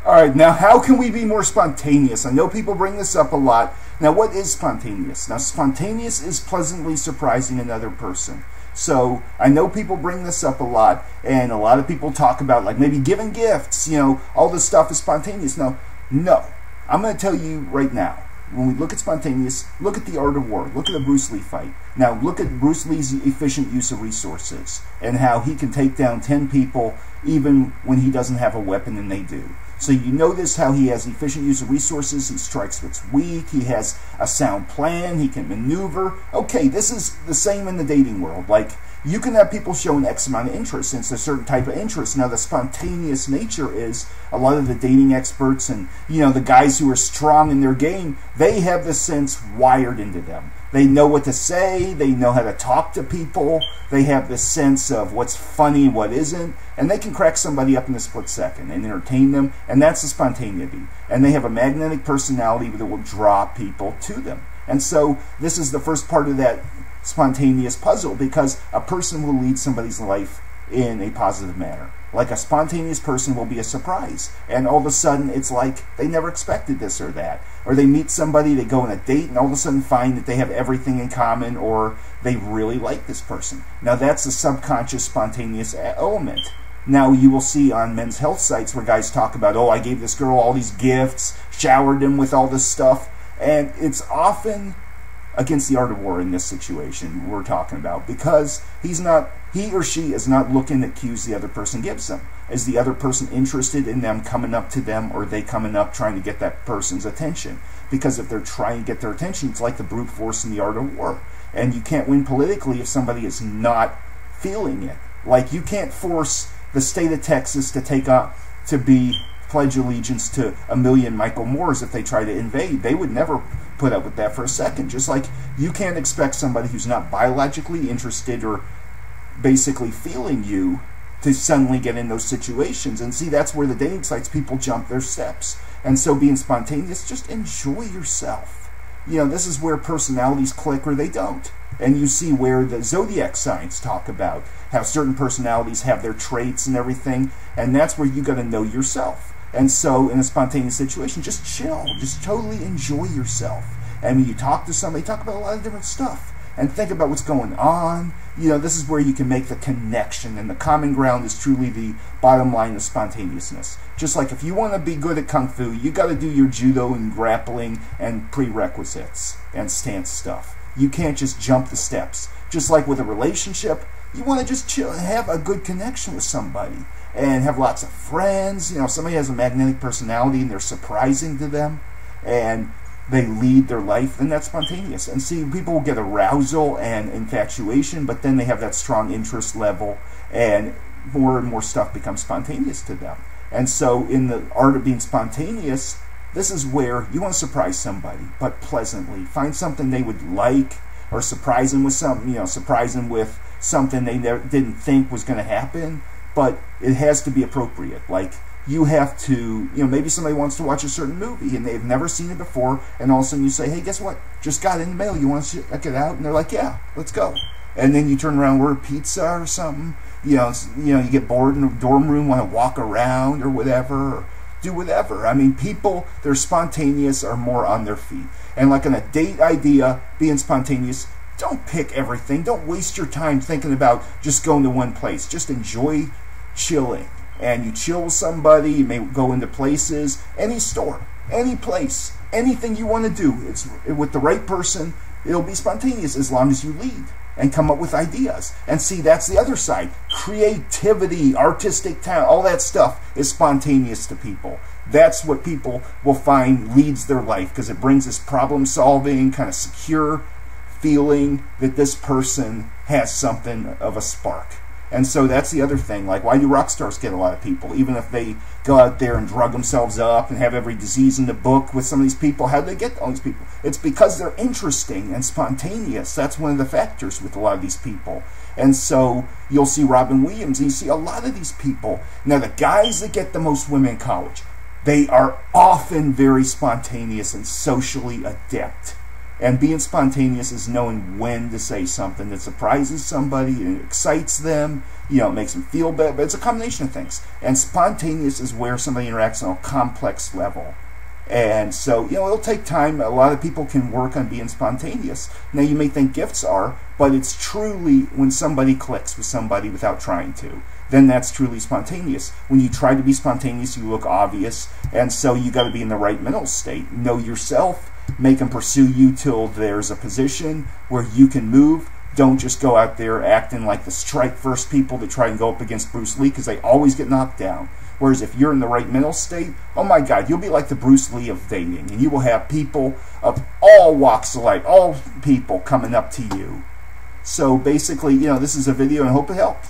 All right, now how can we be more spontaneous? I know people bring this up a lot. Now, what is spontaneous? Now, spontaneous is pleasantly surprising another person. So I know people bring this up a lot, and a lot of people talk about like maybe giving gifts, you know, all this stuff is spontaneous. No, I'm going to tell you right now, when we look at spontaneous, look at The Art of War. Look at the Bruce Lee fight. Now look at Bruce Lee's efficient use of resources and how he can take down 10 people even when he doesn't have a weapon and they do. So you notice how he has efficient use of resources, he strikes what's weak, he has a sound plan, he can maneuver. Okay, this is the same in the dating world. Like, you can have people show an X amount of interest, and it's a certain type of interest. Now, the spontaneous nature is a lot of the dating experts and, you know, the guys who are strong in their game, they have this sense wired into them. They know what to say, they know how to talk to people, they have this sense of what's funny, what isn't, and they can crack somebody up in a split second and entertain them, and that's the spontaneity. And they have a magnetic personality that will draw people to them. And so this is the first part of that spontaneous puzzle, because a person will lead somebody's life in a positive manner. Like, a spontaneous person will be a surprise, and all of a sudden it's like they never expected this or that. Or they meet somebody, they go on a date, and all of a sudden find that they have everything in common, or they really like this person. Now that's the subconscious spontaneous element. Now you will see on men's health sites where guys talk about, oh, I gave this girl all these gifts, showered him with all this stuff, and it's often against the art of war in this situation we're talking about, because he or she is not looking at cues the other person gives them. Is the other person interested in them coming up to them, or are they coming up trying to get that person's attention? Because if they're trying to get their attention, it's like the brute force in the art of war. And you can't win politically if somebody is not feeling it. Like, you can't force the state of Texas to pledge allegiance to 1 million Michael Moores if they try to invade. They would never put up with that for a second. Just like you can't expect somebody who's not biologically interested or basically feeling you to suddenly get in those situations. And see, that's where the dating sites, people jump their steps. And so being spontaneous, just enjoy yourself. You know, this is where personalities click or they don't. And you see where the zodiac signs talk about how certain personalities have their traits and everything, and that's where you got to know yourself. And so in a spontaneous situation, just chill, just totally enjoy yourself. And when you talk to somebody, talk about a lot of different stuff and think about what's going on. You know, this is where you can make the connection, and the common ground is truly the bottom line of spontaneousness. Just like if you want to be good at Kung Fu, you got to do your judo and grappling and prerequisites and stance stuff. You can't just jump the steps. Just like with a relationship, you want to just chill and have a good connection with somebody and have lots of friends. You know, somebody has a magnetic personality and they're surprising to them and they lead their life, then that's spontaneous. And see, people will get arousal and infatuation, but then they have that strong interest level, and more stuff becomes spontaneous to them. And so in the art of being spontaneous, this is where you want to surprise somebody, but pleasantly. Find something they would like, or surprise them with something, you know, surprise them with something they didn't think was going to happen, but it has to be appropriate. Like, you have to, you know, maybe somebody wants to watch a certain movie and they've never seen it before, and all of a sudden you say, hey, guess what? Just got it in the mail. You want to check it out? And they're like, yeah, let's go. And then you turn around and order pizza or something. You know, you get bored in the dorm room, want to walk around or whatever, or do whatever. I mean, people, they're spontaneous, are more on their feet. And like in a date idea, being spontaneous, don't pick everything. Don't waste your time thinking about just going to one place. Just enjoy chilling. And you chill with somebody, you may go into places, any store, any place, anything you want to do. It's with the right person, it'll be spontaneous as long as you lead and come up with ideas. And see, that's the other side. Creativity, artistic talent, all that stuff is spontaneous to people. That's what people will find leads their life, because it brings this problem-solving, kind of secure feeling that this person has something of a spark. And so that's the other thing. Like, why do rock stars get a lot of people? Even if they go out there and drug themselves up and have every disease in the book with some of these people, how do they get all these people? It's because they're interesting and spontaneous. That's one of the factors with a lot of these people. And so you'll see Robin Williams, and you see a lot of these people. Now, the guys that get the most women in college, they are often very spontaneous and socially adept. And being spontaneous is knowing when to say something that surprises somebody and excites them, you know, makes them feel better. But it's a combination of things. And spontaneous is where somebody interacts on a complex level. And so, you know, it'll take time. A lot of people can work on being spontaneous. Now, you may think gifts are, but it's truly when somebody clicks with somebody without trying to. Then that's truly spontaneous. When you try to be spontaneous, you look obvious. And so you got to be in the right mental state. Know yourself. Make them pursue you till there's a position where you can move. Don't just go out there acting like the strike first people that try and go up against Bruce Lee, because they always get knocked down. Whereas if you're in the right mental state, oh my God, you'll be like the Bruce Lee of dating, and you will have people of all walks of life, all people coming up to you. So basically, you know, this is a video, and I hope it helped.